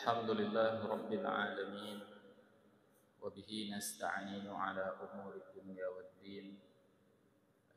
الحمد لله رب العالمين وبه نستعين على أمور الدنيا والدين.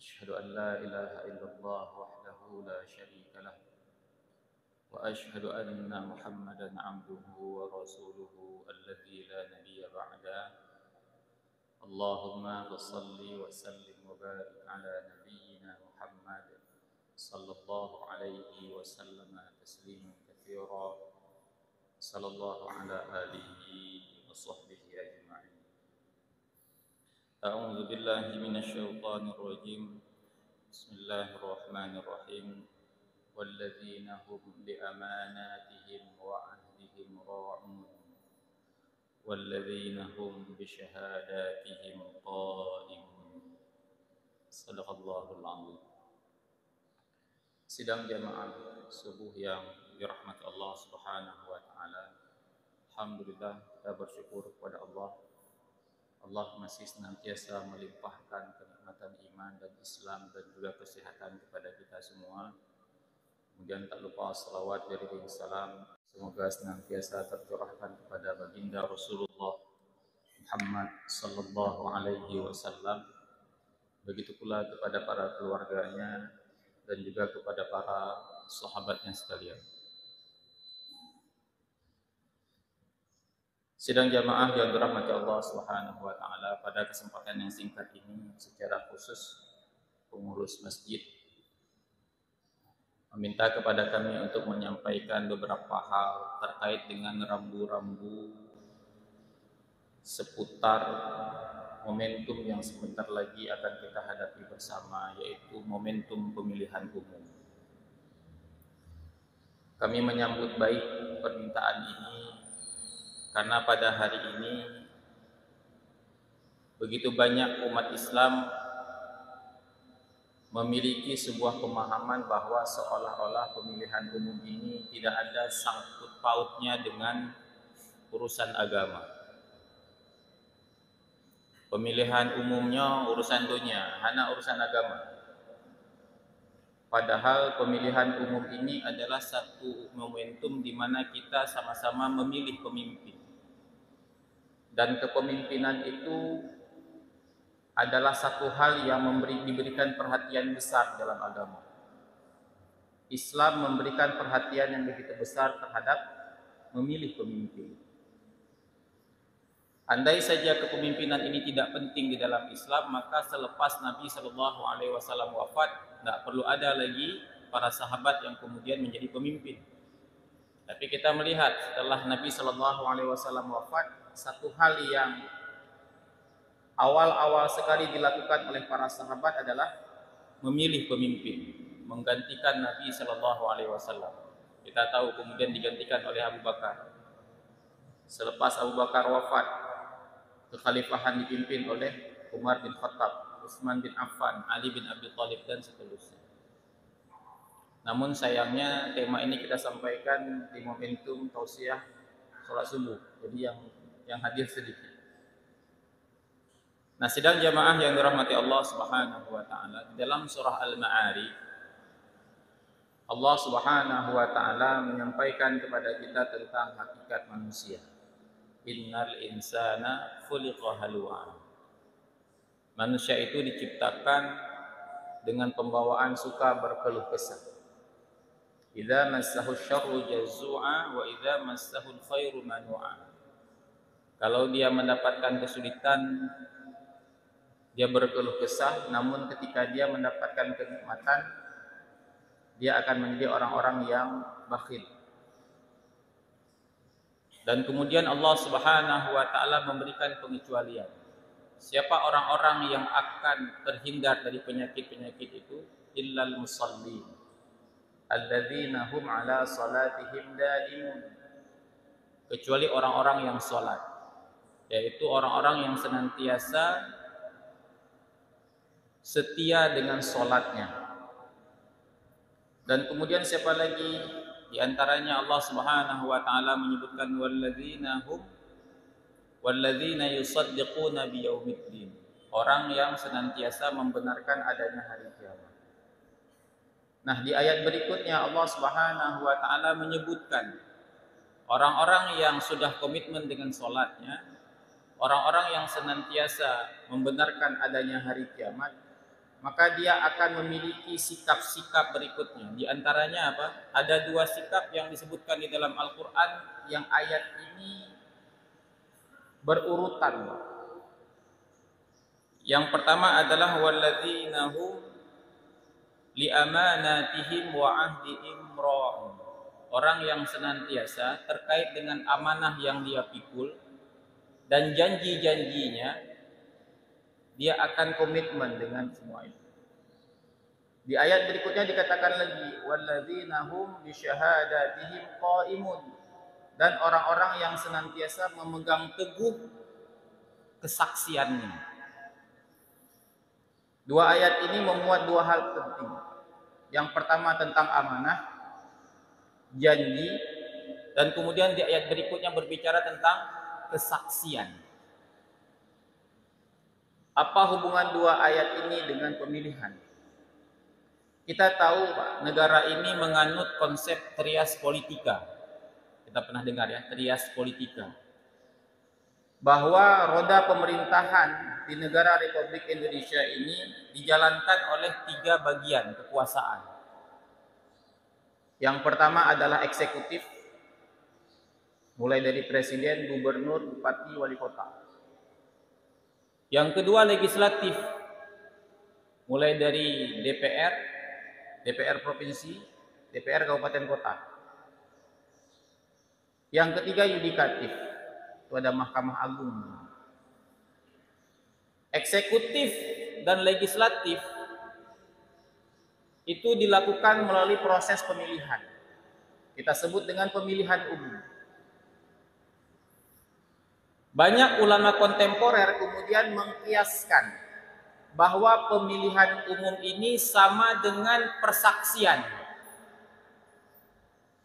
أشهد أن لا إله إلا الله وحده لا شريك له، وأشهد أن محمدا عبده ورسوله الذي لا نبي بعده. اللهم صل وسلم وبارك على نبينا محمد صلى الله عليه وسلم تسليما كثيرا. صلى الله على آله وصحبه أجمعين. أعوذ بالله من الشيطان الرجيم. بسم الله الرحمن الرحيم. والذين هم بأماناتهم وعهدهم راعون والذين هم بشهاداتهم قائمون. صدق الله العظيم. Sidang jamaah subuh yang dirahmati Allah Subhanahu wa taala. Alhamdulillah, kita bersyukur kepada Allah. Allah masih senantiasa melimpahkan kenikmatan iman dan Islam dan juga kesehatan kepada kita semua. Kemudian tak lupa salawat dari salam semoga senantiasa tercurahkan kepada baginda Rasulullah Muhammad sallallahu alaihi wasallam. Begitu pula kepada para keluarganya dan juga kepada para sahabatnya sekalian. Sidang jamaah yang dirahmati Allah Subhanahu wa taala, pada kesempatan yang singkat ini secara khusus pengurus masjid meminta kepada kami untuk menyampaikan beberapa hal terkait dengan rambu-rambu seputar momentum yang sebentar lagi akan kita hadapi bersama, yaitu momentum pemilihan umum. Kami menyambut baik permintaan ini karena pada hari ini begitu banyak umat Islam memiliki sebuah pemahaman bahwa seolah-olah pemilihan umum ini tidak ada sangkut pautnya dengan urusan agama. Pemilihan umumnya urusan dunia, hanya urusan agama. Padahal pemilihan umum ini adalah satu momentum di mana kita sama-sama memilih pemimpin. Dan kepemimpinan itu adalah satu hal yang diberikan perhatian besar dalam agama. Islam memberikan perhatian yang begitu besar terhadap memilih pemimpin. Andai saja kepemimpinan ini tidak penting di dalam Islam, maka selepas Nabi Shallallahu Alaihi Wasallam wafat, tidak perlu ada lagi para sahabat yang kemudian menjadi pemimpin. Tapi kita melihat setelah Nabi Shallallahu Alaihi Wasallam wafat, satu hal yang awal-awal sekali dilakukan oleh para sahabat adalah memilih pemimpin, menggantikan Nabi Shallallahu Alaihi Wasallam. Kita tahu kemudian digantikan oleh Abu Bakar. Selepas Abu Bakar wafat, kekhalifahan dipimpin oleh Umar bin Khattab, Utsman bin Affan, Ali bin Abi Thalib dan seterusnya. Namun sayangnya tema ini kita sampaikan di momentum tausiah sholat subuh, jadi yang hadir sedikit. Nah, sidang jamaah yang dirahmati Allah Subhanahu wa taala, di dalam surah Al-Ma'arij Allah Subhanahu wa taala menyampaikan kepada kita tentang hakikat manusia. Innal insana khuliqa halu'a. Manusia itu diciptakan dengan pembawaan suka berkeluh kesah. Idza massahu syarru jazua wa idza massahu khairu manu'a. Kalau dia mendapatkan kesulitan, dia berkeluh kesah, namun ketika dia mendapatkan kenikmatan, dia akan menjadi orang-orang yang bakhil. Dan kemudian Allah Subhanahu wa taala memberikan pengecualian. Siapa orang-orang yang akan terhindar dari penyakit-penyakit itu? Illal musallin alladzina hum ala salatihim daimun. Kecuali orang-orang yang salat, yaitu orang-orang yang senantiasa setia dengan salatnya. Dan kemudian siapa lagi? Di antaranya Allah Subhanahu wa taala menyebutkan walladzina yusaddiquna biyaumiddin. Orang yang senantiasa membenarkan adanya hari kiamat. Nah, di ayat berikutnya Allah Subhanahu wa taala menyebutkan Orang-orang yang sudah komitmen dengan sholatnya, orang-orang yang senantiasa membenarkan adanya hari kiamat, maka dia akan memiliki sikap-sikap berikutnya. Di antaranya apa? Ada dua sikap yang disebutkan di dalam Al-Quran yang ayat ini berurutan. Yang pertama adalah walladzina hum liamanatihim wa ahdihim ra'un. Orang yang senantiasa terkait dengan amanah yang dia pikul dan janji-janjinya, dia akan komitmen dengan semua itu. Di ayat berikutnya dikatakan lagi walladzina hum bisyahadatihim qaimun, dan orang-orang yang senantiasa memegang teguh kesaksiannya. Dua ayat ini memuat dua hal penting. Yang pertama tentang amanah, janji, dan kemudian di ayat berikutnya berbicara tentang kesaksian. Apa hubungan dua ayat ini dengan pemilihan? Kita tahu Pak, negara ini menganut konsep trias politika. Kita pernah dengar ya, trias politika. Bahwa roda pemerintahan di negara Republik Indonesia ini dijalankan oleh 3 bagian kekuasaan. Yang pertama adalah eksekutif, mulai dari presiden, gubernur, bupati, wali kota. Yang kedua legislatif, mulai dari DPR, DPR provinsi, DPR kabupaten kota. Yang ketiga yudikatif, itu ada Mahkamah Agung. Eksekutif dan legislatif itu dilakukan melalui proses pemilihan. Kita sebut dengan pemilihan umum. Banyak ulama kontemporer kemudian mengkiaskan bahwa pemilihan umum ini sama dengan persaksian.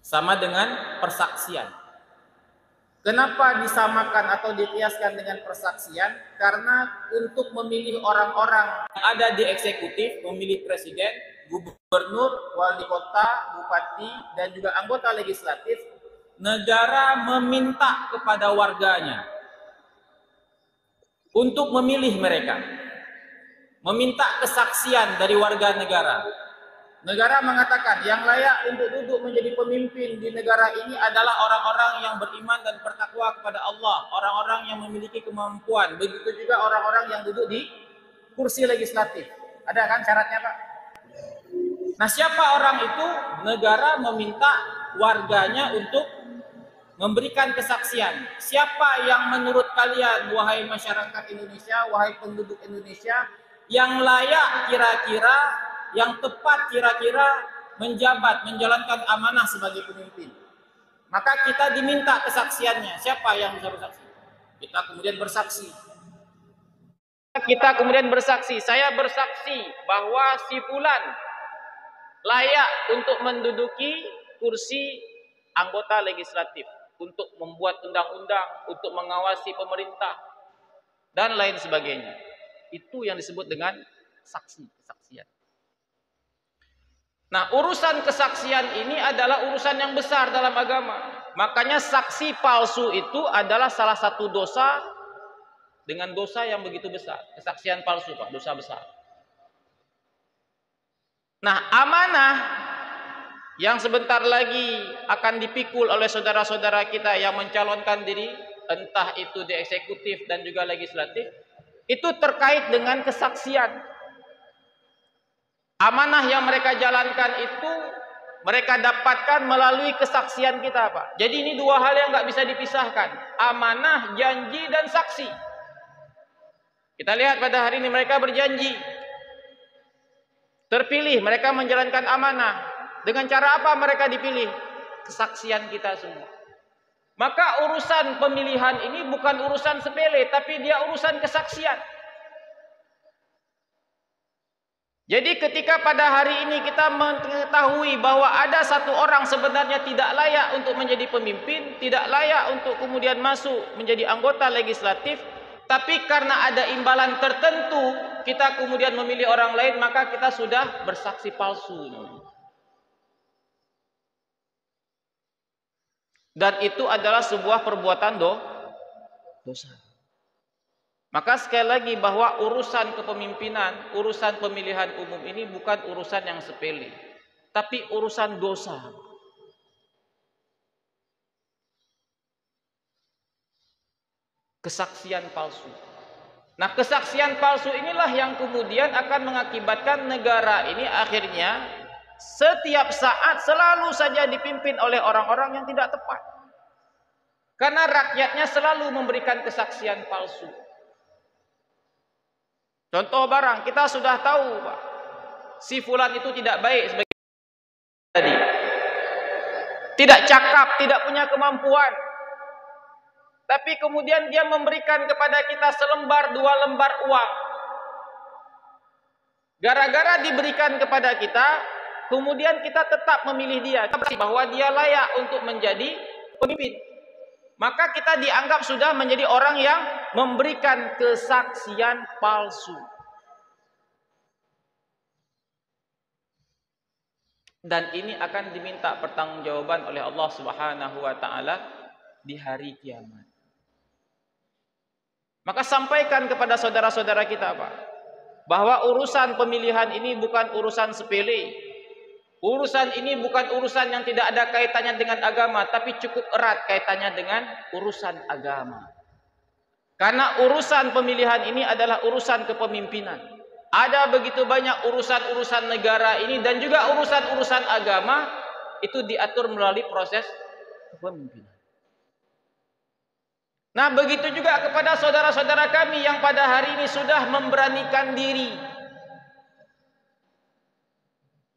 Sama dengan persaksian. Kenapa disamakan atau dikiaskan dengan persaksian? Karena untuk memilih orang-orang yang ada di eksekutif, memilih presiden, gubernur, wali kota, bupati, dan juga anggota legislatif, negara meminta kepada warganya untuk memilih mereka, meminta kesaksian dari warga negara. Negara mengatakan yang layak untuk duduk menjadi pemimpin di negara ini adalah orang-orang yang beriman dan bertakwa kepada Allah, orang-orang yang memiliki kemampuan. Begitu juga orang-orang yang duduk di kursi legislatif. Ada kan syaratnya Pak? Nah, siapa orang itu? Negara meminta warganya untuk memberikan kesaksian. Siapa yang menurut kalian, wahai masyarakat Indonesia, wahai penduduk Indonesia, yang layak kira-kira, yang tepat kira-kira menjabat, menjalankan amanah sebagai pemimpin? Maka kita diminta kesaksiannya. Siapa yang bisa bersaksi? Kita kemudian bersaksi. Saya bersaksi bahwa si fulan layak untuk menduduki kursi anggota legislatif, untuk membuat undang-undang, untuk mengawasi pemerintah, dan lain sebagainya. Itu yang disebut dengan kesaksian. Nah, urusan kesaksian ini adalah urusan yang besar dalam agama. Makanya saksi palsu itu adalah salah satu dosa dengan dosa yang begitu besar. Kesaksian palsu Pak, dosa besar. Nah, amanah yang sebentar lagi akan dipikul oleh saudara-saudara kita yang mencalonkan diri, entah itu di eksekutif dan juga legislatif, itu terkait dengan kesaksian. Amanah yang mereka jalankan itu mereka dapatkan melalui kesaksian kita Pak. Jadi ini dua hal yang nggak bisa dipisahkan. Amanah, janji, dan saksi. Kita lihat pada hari ini mereka berjanji. Terpilih, mereka menjalankan amanah. Dengan cara apa mereka dipilih? Kesaksian kita semua. Maka urusan pemilihan ini bukan urusan sepele, tapi dia urusan kesaksian. Jadi ketika pada hari ini kita mengetahui bahwa ada satu orang sebenarnya tidak layak untuk menjadi pemimpin, tidak layak untuk kemudian masuk menjadi anggota legislatif, tapi karena ada imbalan tertentu kita kemudian memilih orang lain, maka kita sudah bersaksi palsu. Dan itu adalah sebuah perbuatan dosa. Maka sekali lagi bahwa urusan kepemimpinan, urusan pemilihan umum ini bukan urusan yang sepele, tapi urusan dosa. Kesaksian palsu. Nah, kesaksian palsu inilah yang kemudian akan mengakibatkan negara ini akhirnya setiap saat selalu saja dipimpin oleh orang-orang yang tidak tepat. Karena rakyatnya selalu memberikan kesaksian palsu. Contoh barang, kita sudah tahu, Pak, si fulan itu tidak baik sebagai tadi. Tidak cakap, tidak punya kemampuan. Tapi kemudian dia memberikan kepada kita selembar, 2 lembar uang. Gara-gara diberikan kepada kita, kemudian kita tetap memilih dia, bahwa dia layak untuk menjadi pemimpin. Maka kita dianggap sudah menjadi orang yang memberikan kesaksian palsu. Dan ini akan diminta pertanggungjawaban oleh Allah Subhanahu wa taala di hari kiamat. Maka sampaikan kepada saudara-saudara kita, Pak, bahwa urusan pemilihan ini bukan urusan sepele. Urusan ini bukan urusan yang tidak ada kaitannya dengan agama, tapi cukup erat kaitannya dengan urusan agama. Karena urusan pemilihan ini adalah urusan kepemimpinan. Ada begitu banyak urusan-urusan negara ini dan juga urusan-urusan agama itu diatur melalui proses kepemimpinan. Nah, begitu juga kepada saudara-saudara kami yang pada hari ini sudah memberanikan diri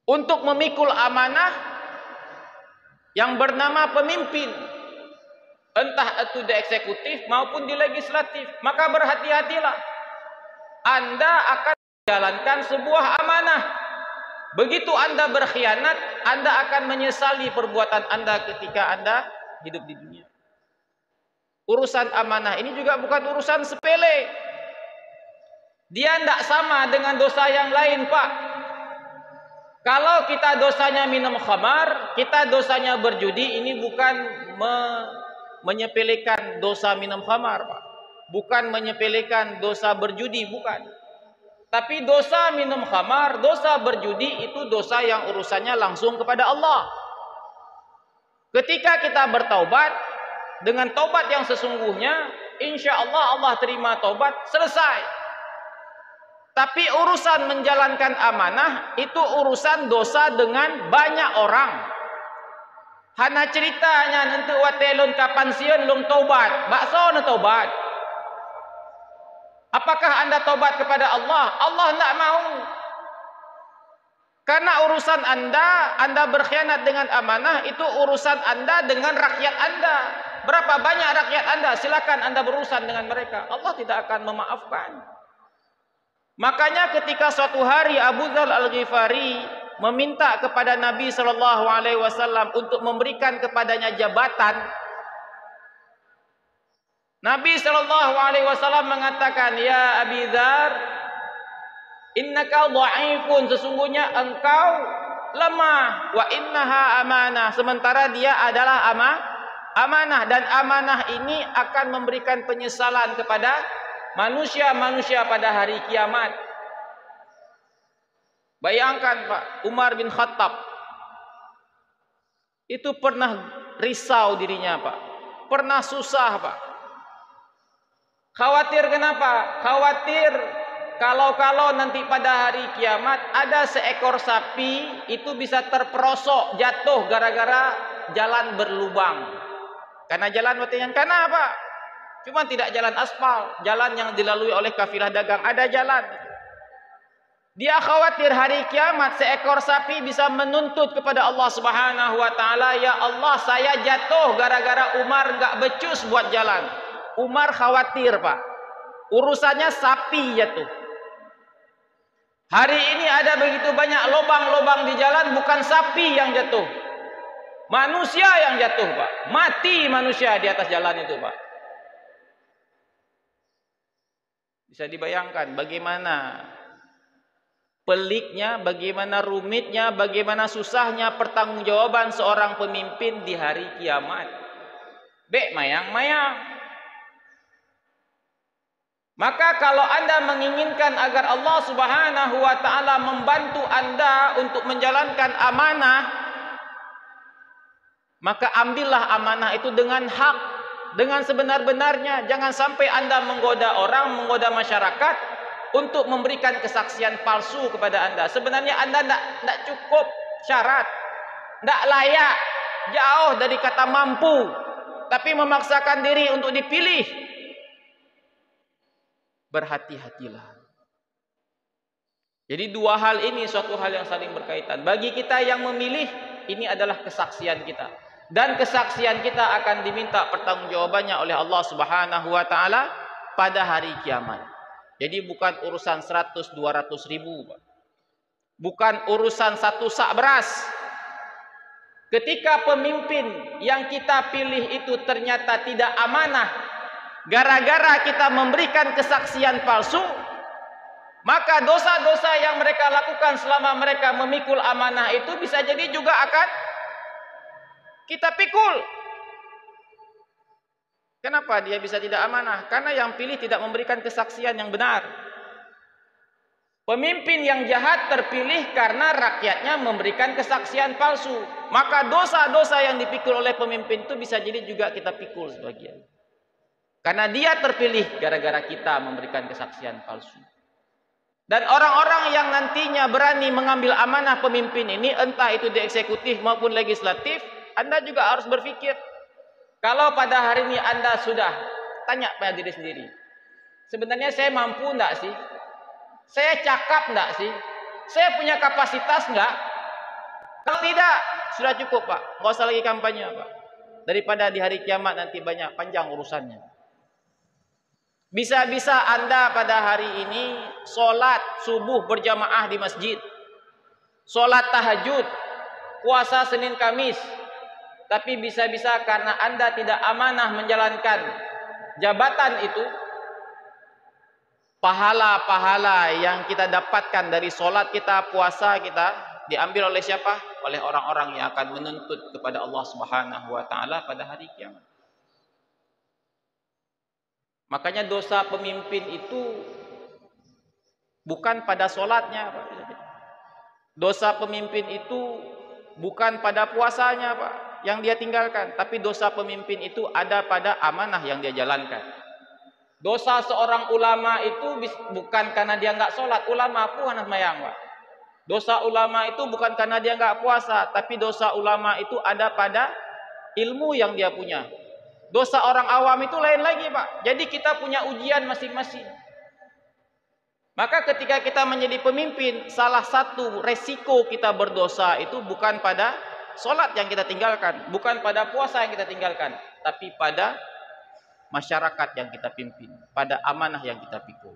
untuk memikul amanah yang bernama pemimpin, entah itu di eksekutif maupun di legislatif. Maka berhati-hatilah, Anda akan menjalankan sebuah amanah. Begitu Anda berkhianat, Anda akan menyesali perbuatan Anda ketika Anda hidup di dunia. Urusan amanah ini juga bukan urusan sepele. Dia tidak sama dengan dosa yang lain, Pak. Kalau kita dosanya minum khamar, kita dosanya berjudi, ini bukan menyepelekan dosa minum khamar, Pak. Bukan menyepelekan dosa berjudi, bukan. Tapi dosa minum khamar, dosa berjudi itu dosa yang urusannya langsung kepada Allah. Ketika kita bertaubat dengan taubat yang sesungguhnya, insya Allah Allah terima taubat, selesai. Tapi urusan menjalankan amanah itu urusan dosa dengan banyak orang. Hana ceritanya nanti watelun kapan siun lung taubat, bakso na taubat. Apakah Anda taubat kepada Allah? Allah tidak mau. Karena urusan Anda berkhianat dengan amanah, itu urusan Anda dengan rakyat Anda. Berapa banyak rakyat Anda? Silakan Anda berurusan dengan mereka. Allah tidak akan memaafkan. Makanya ketika suatu hari Abu Dzar Al-Ghifari meminta kepada Nabi SAW untuk memberikan kepadanya jabatan, Nabi SAW mengatakan, "Ya Abi Dzar, innaka dha'ifun, sesungguhnya engkau lemah, wa innaha amanah, sementara dia adalah amanah, dan amanah ini akan memberikan penyesalan kepada manusia-manusia pada hari kiamat." Bayangkan, Pak, Umar bin Khattab itu pernah risau dirinya, Pak. Pernah susah, Pak. Khawatir kenapa? Khawatir kalau nanti pada hari kiamat ada seekor sapi itu bisa terperosok, jatuh gara-gara jalan berlubang. Karena jalan yang karena apa? Cuma tidak jalan aspal, jalan yang dilalui oleh kafilah dagang, ada jalan. Dia khawatir hari kiamat seekor sapi bisa menuntut kepada Allah Subhanahu wa taala, "Ya Allah, saya jatuh gara-gara Umar enggak becus buat jalan." Umar khawatir, Pak. Urusannya sapi jatuh. Hari ini ada begitu banyak lubang-lubang di jalan, bukan sapi yang jatuh. Manusia yang jatuh, Pak. Mati manusia di atas jalan itu, Pak. Bisa dibayangkan bagaimana peliknya, bagaimana rumitnya, bagaimana susahnya pertanggungjawaban seorang pemimpin di hari kiamat. Bek mayang-mayang. Maka kalau Anda menginginkan agar Allah Subhanahu wa taala membantu Anda untuk menjalankan amanah, maka ambillah amanah itu dengan hak, dengan sebenar-benarnya. Jangan sampai Anda menggoda orang, menggoda masyarakat untuk memberikan kesaksian palsu kepada Anda. Sebenarnya Anda tidak cukup syarat, tidak layak, jauh dari kata mampu, tapi memaksakan diri untuk dipilih. Berhati-hatilah. Jadi dua hal ini suatu hal yang saling berkaitan. Bagi kita yang memilih, ini adalah kesaksian kita. Dan kesaksian kita akan diminta pertanggungjawabannya oleh Allah Subhanahu wa taala pada hari kiamat. Jadi bukan urusan 100-200 ribu. Bukan urusan satu sak beras. Ketika pemimpin yang kita pilih itu ternyata tidak amanah, gara-gara kita memberikan kesaksian palsu, maka dosa-dosa yang mereka lakukan selama mereka memikul amanah itu bisa jadi juga akan kita pikul. Kenapa dia bisa tidak amanah? Karena yang pilih tidak memberikan kesaksian yang benar. Pemimpin yang jahat terpilih karena rakyatnya memberikan kesaksian palsu. Maka dosa-dosa yang dipikul oleh pemimpin itu bisa jadi juga kita pikul sebagian. Karena dia terpilih gara-gara kita memberikan kesaksian palsu. Dan orang-orang yang nantinya berani mengambil amanah pemimpin ini, entah itu di eksekutif maupun legislatif, Anda juga harus berpikir. Kalau pada hari ini Anda sudah tanya pada diri sendiri, sebenarnya saya mampu enggak sih? Saya cakap enggak sih? Saya punya kapasitas enggak? Kalau tidak, sudah cukup Pak. Nggak usah lagi kampanye Pak. Daripada di hari kiamat nanti banyak panjang urusannya. Bisa-bisa Anda pada hari ini sholat subuh berjamaah di masjid, sholat tahajud, puasa Senin Kamis, tapi bisa-bisa karena Anda tidak amanah menjalankan jabatan itu, pahala-pahala yang kita dapatkan dari sholat kita, puasa kita, diambil oleh siapa? Oleh orang-orang yang akan menuntut kepada Allah Subhanahu wa taala pada hari kiamat. Makanya dosa pemimpin itu bukan pada sholatnya Pak. Dosa pemimpin itu bukan pada puasanya Pak yang dia tinggalkan, tapi dosa pemimpin itu ada pada amanah yang dia jalankan. Dosa seorang ulama itu bukan karena dia nggak sholat. Ulama pun anak mayang Pak. Dosa ulama itu bukan karena dia nggak puasa, tapi dosa ulama itu ada pada ilmu yang dia punya. Dosa orang awam itu lain lagi Pak. Jadi kita punya ujian masing-masing. Maka ketika kita menjadi pemimpin, salah satu resiko kita berdosa itu bukan pada sholat yang kita tinggalkan, bukan pada puasa yang kita tinggalkan, tapi pada masyarakat yang kita pimpin, pada amanah yang kita pikul.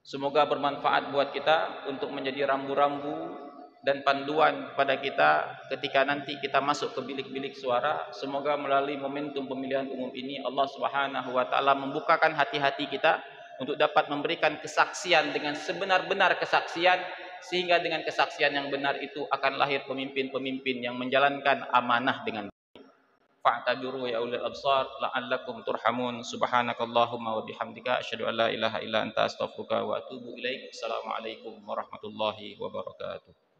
Semoga bermanfaat buat kita untuk menjadi rambu-rambu dan panduan pada kita ketika nanti kita masuk ke bilik-bilik suara. Semoga melalui momentum pemilihan umum ini Allah Subhanahu wa taala membukakan hati-hati kita untuk dapat memberikan kesaksian dengan sebenar-benar kesaksian, sehingga dengan kesaksian yang benar itu akan lahir pemimpin-pemimpin yang menjalankan amanah dengan baik. Fa'tabiru ya ulil absar la'allakum turhamun. Subhanakallahumma wa bihamdika asyhadu an la ilaha illa anta astaghfiruka wa atubu ilaik. Assalamualaikum warahmatullahi wabarakatuh.